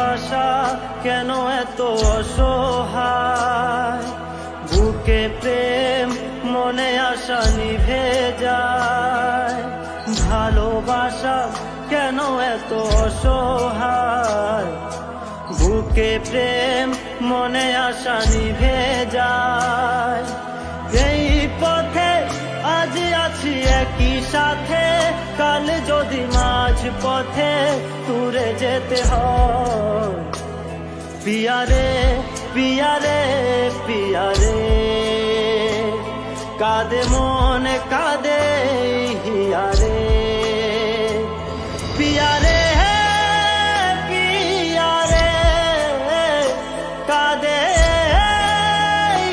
ভালোবাসা কেন এত অসহায়, বুকে প্রেম মনে আশা নিভে যায়। ভালোবাসা কেন এত অসহায়, বুকে প্রেম মনে আশা নিভে যায়। এই পথে আজ আছি একই সাথে, কাল যদি মাঝ পথে দূরে যেতে হয়। পিয়ারে পিয়ারে পিয়ারে, কাঁদে মন কাঁদে